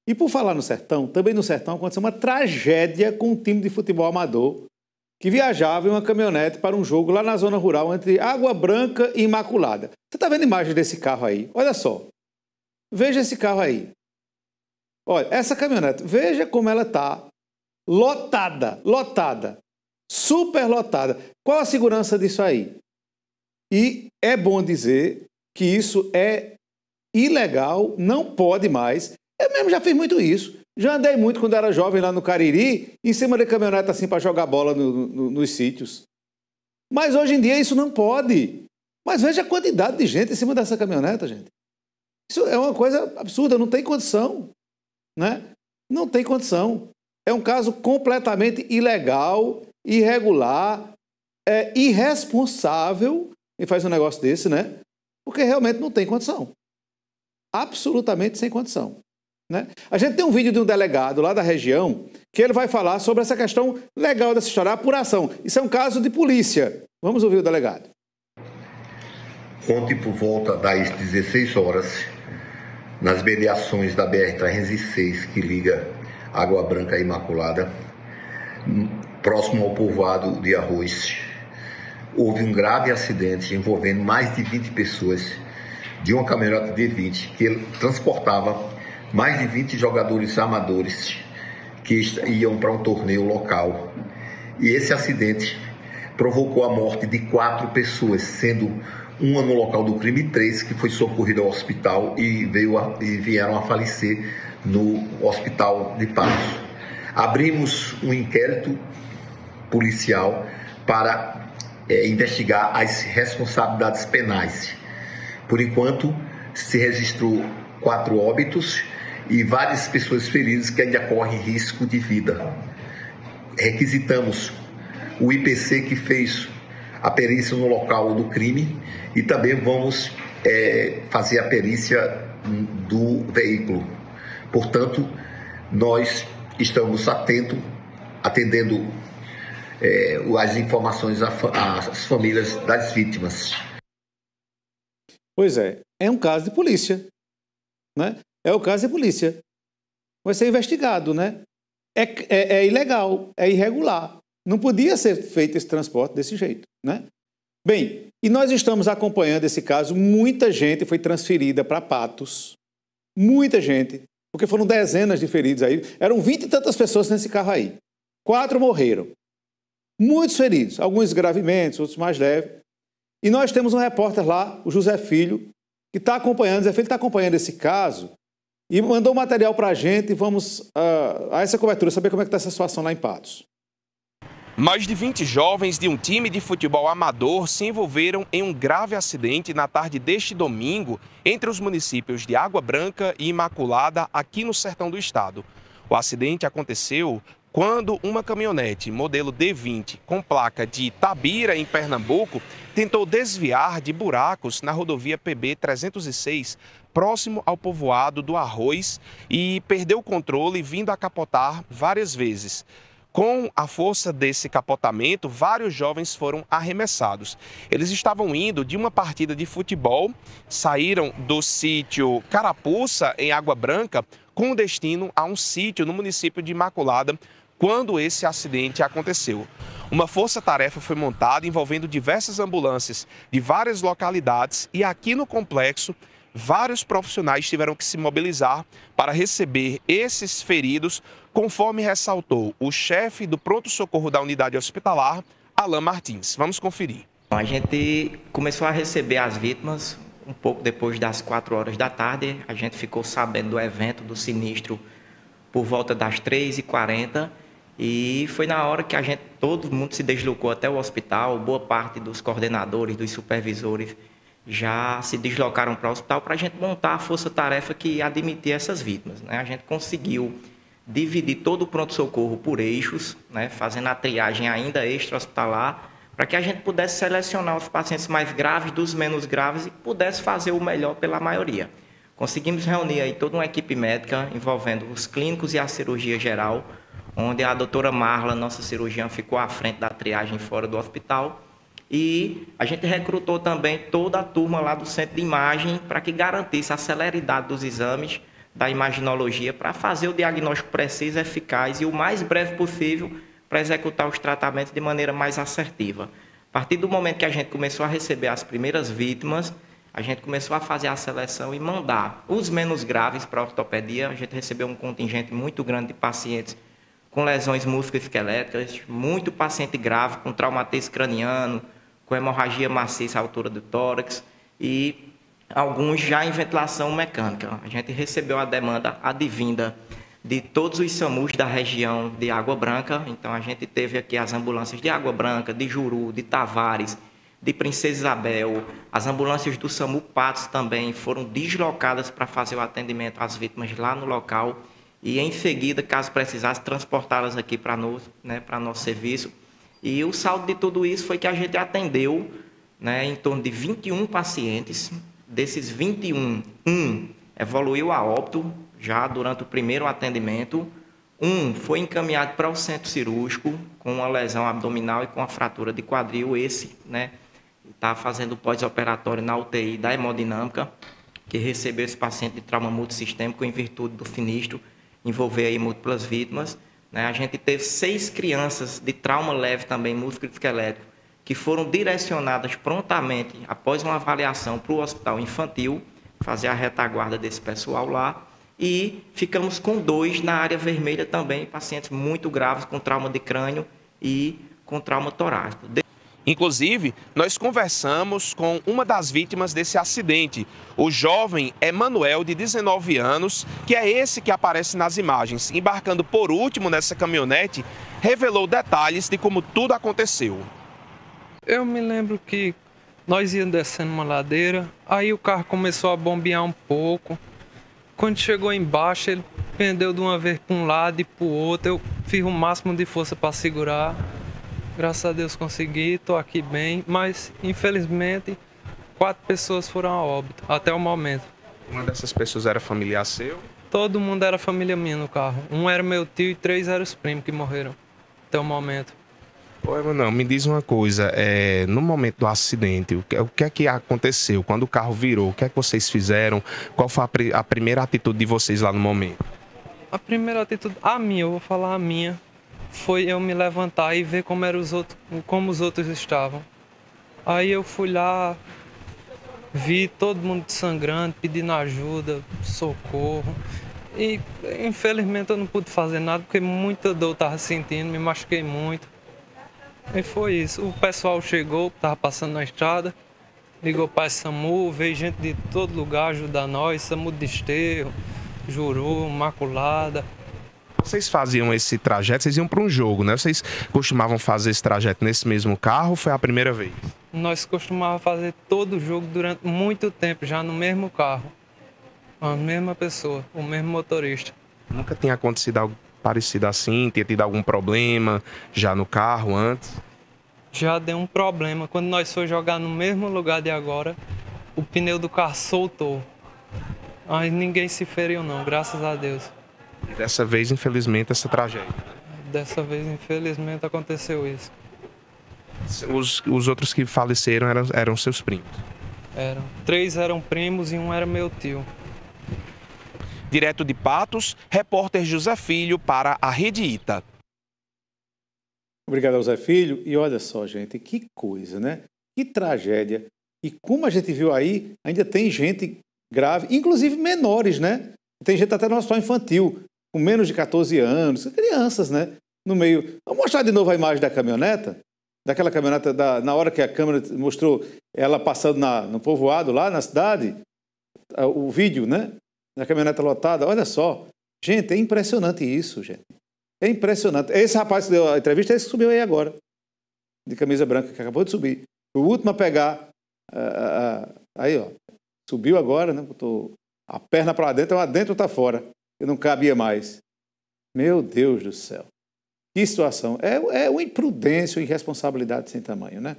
E por falar no Sertão, também no Sertão aconteceu uma tragédia com um time de futebol amador que viajava em uma caminhonete para um jogo lá na zona rural entre Água Branca e Imaculada. Você está vendo a imagem desse carro aí? Olha só. Veja esse carro aí. Olha, essa caminhonete, veja como ela está lotada, super lotada. Qual a segurança disso aí? E é bom dizer que isso é ilegal, não pode mais. Eu mesmo já fiz muito isso. Já andei muito quando era jovem lá no Cariri, em cima de caminhonete assim para jogar bola nos sítios. Mas hoje em dia isso não pode. Mas veja a quantidade de gente em cima dessa caminhoneta, gente. Isso é uma coisa absurda, não tem condição, né? Não tem condição. É um caso completamente ilegal, irregular, irresponsável quem faz um negócio desse, né? Porque realmente não tem condição. Absolutamente sem condição. Né? A gente tem um vídeo de um delegado lá da região que ele vai falar sobre essa questão legal dessa história, a apuração. Isso é um caso de polícia. Vamos ouvir o delegado. Ontem, por volta das 16 horas, nas mediações da BR-306, que liga Água Branca e Imaculada, próximo ao povoado de Arroz, houve um grave acidente envolvendo mais de 20 pessoas de uma caminhonete D20 que transportava mais de 20 jogadores amadores que iam para um torneio local. E esse acidente provocou a morte de 4 pessoas, sendo uma no local do crime e 3 que foi socorrida ao hospital e vieram a falecer no hospital de Patos. Abrimos um inquérito policial para investigar as responsabilidades penais. Por enquanto, se registrou 4 óbitos e várias pessoas feridas que ainda correm risco de vida. Requisitamos o IPC que fez a perícia no local do crime e também vamos fazer a perícia do veículo. Portanto, nós estamos atendendo as informações às famílias das vítimas. Pois é um caso de polícia, né? É o caso de polícia. Vai ser investigado, né? É ilegal, é irregular. Não podia ser feito esse transporte desse jeito, né? Bem, e nós estamos acompanhando esse caso. Muita gente foi transferida para Patos. Muita gente, porque foram dezenas de feridos aí. Eram 20 e tantas pessoas nesse carro aí. 4 morreram. Muitos feridos, alguns gravemente, outros mais leves. E nós temos um repórter lá, o José Filho, que está acompanhando. José Filho está acompanhando esse caso e mandou material para a gente e vamos a essa cobertura, saber como é que está essa situação lá em Patos. Mais de 20 jovens de um time de futebol amador se envolveram em um grave acidente na tarde deste domingo entre os municípios de Água Branca e Imaculada, aqui no sertão do estado. O acidente aconteceu quando uma caminhonete modelo D20 com placa de Itabira, em Pernambuco, tentou desviar de buracos na rodovia PB-306, próximo ao povoado do Arroz, e perdeu o controle, vindo a capotar várias vezes. Com a força desse capotamento, vários jovens foram arremessados. Eles estavam indo de uma partida de futebol, saíram do sítio Carapuça, em Água Branca, com destino a um sítio no município de Imaculada, quando esse acidente aconteceu. Uma força-tarefa foi montada envolvendo diversas ambulâncias de várias localidades e aqui no complexo, vários profissionais tiveram que se mobilizar para receber esses feridos, conforme ressaltou o chefe do pronto-socorro da unidade hospitalar, Alain Martins. Vamos conferir. A gente começou a receber as vítimas um pouco depois das 4 horas da tarde. A gente ficou sabendo do evento, do sinistro, por volta das 3h40. E foi na hora que todo mundo se deslocou até o hospital. Boa parte dos coordenadores, dos supervisores já se deslocaram para o hospital para a gente montar a força-tarefa que ia admitir essas vítimas, né? A gente conseguiu dividir todo o pronto-socorro por eixos, né? Fazendo a triagem ainda extra-hospitalar, para que a gente pudesse selecionar os pacientes mais graves dos menos graves e pudesse fazer o melhor pela maioria. Conseguimos reunir aí toda uma equipe médica envolvendo os clínicos e a cirurgia geral, onde a doutora Marla, nossa cirurgiã, ficou à frente da triagem fora do hospital. E a gente recrutou também toda a turma lá do centro de imagem para que garantisse a celeridade dos exames, da imaginologia para fazer o diagnóstico preciso, eficaz e o mais breve possível para executar os tratamentos de maneira mais assertiva. A partir do momento que a gente começou a receber as primeiras vítimas, a gente começou a fazer a seleção e mandar os menos graves para a ortopedia. A gente recebeu um contingente muito grande de pacientes com lesões musculoesqueléticas, muito paciente grave, com traumatismo craniano, com hemorragia maciça à altura do tórax e alguns já em ventilação mecânica. A gente recebeu a demanda advinda de todos os SAMUs da região de Água Branca. Então, a gente teve aqui as ambulâncias de Água Branca, de Juru, de Tavares, de Princesa Isabel. As ambulâncias do SAMU Patos também foram deslocadas para fazer o atendimento às vítimas lá no local e, em seguida, caso precisasse, transportá-las aqui para nosso serviço. E o saldo de tudo isso foi que a gente atendeu, né, em torno de 21 pacientes. Desses 21, um evoluiu a óbito já durante o primeiro atendimento. Um foi encaminhado para o centro cirúrgico com uma lesão abdominal e com a fratura de quadril. Esse, né, está fazendo pós-operatório na UTI da hemodinâmica, que recebeu esse paciente de trauma multissistêmico em virtude do sinistro envolver aí múltiplas vítimas. A gente teve 6 crianças de trauma leve também, músculo-esquelético, que foram direcionadas prontamente, após uma avaliação, para o hospital infantil, fazer a retaguarda desse pessoal lá. E ficamos com 2 na área vermelha também, pacientes muito graves com trauma de crânio e com trauma torácico. Inclusive, nós conversamos com uma das vítimas desse acidente, o jovem Emanuel, de 19 anos, que é esse que aparece nas imagens. Embarcando por último nessa caminhonete, revelou detalhes de como tudo aconteceu. Eu me lembro que nós íamos descendo uma ladeira, aí o carro começou a bombear um pouco. Quando chegou embaixo, ele pendeu de uma vez para um lado e para o outro. Eu fiz o máximo de força para segurar. Graças a Deus consegui, estou aqui bem, mas infelizmente 4 pessoas foram a óbito até o momento. Uma dessas pessoas era familiar seu? Todo mundo era família minha no carro. Um era meu tio e 3 eram os primos que morreram até o momento. Oi, Emanuel, me diz uma coisa, no momento do acidente, o que é que aconteceu? Quando o carro virou, o que é que vocês fizeram? Qual foi a primeira atitude de vocês lá no momento? A primeira atitude, eu vou falar a minha, foi eu me levantar e ver como os outros estavam. Aí eu fui lá, vi todo mundo sangrando, pedindo ajuda, socorro. E infelizmente eu não pude fazer nada porque muita dor eu estava sentindo, me machuquei muito. E foi isso. O pessoal chegou, estava passando na estrada, ligou para o SAMU, veio gente de todo lugar ajudar nós, SAMU de Desterro, Juru, Maculada. Vocês faziam esse trajeto, vocês iam para um jogo, né? Vocês costumavam fazer esse trajeto nesse mesmo carro ou foi a primeira vez? Nós costumávamos fazer todo o jogo durante muito tempo, já no mesmo carro. A mesma pessoa, o mesmo motorista. Nunca tinha acontecido algo parecido assim? Tinha tido algum problema já no carro antes? Já deu um problema. Quando nós fomos jogar no mesmo lugar de agora, o pneu do carro soltou. Aí ninguém se feriu não, graças a Deus. E dessa vez, infelizmente, essa tragédia. Dessa vez, infelizmente, aconteceu isso. Os outros que faleceram eram seus primos? Eram. 3 eram primos e um era meu tio. Direto de Patos, repórter José Filho para a Rede Ita. Obrigado ao José Filho. E olha só, gente, que coisa, né? Que tragédia. E como a gente viu aí, ainda tem gente grave, inclusive menores, né? Tem gente até no hospital infantil, com menos de 14 anos, crianças, né? No meio. Vamos mostrar de novo a imagem da caminhoneta? Daquela caminhoneta, na hora que a câmera mostrou ela passando no povoado lá na cidade, o vídeo, né? Na caminhoneta lotada, olha só. Gente, é impressionante isso, gente. É impressionante. Esse rapaz que deu a entrevista, esse que subiu aí agora, de camisa branca, que acabou de subir. O último a pegar, aí, ó, subiu agora, né? Botou a perna para dentro, dentro está fora. E não cabia mais. Meu Deus do céu. Que situação. É uma imprudência, uma irresponsabilidade sem tamanho, né?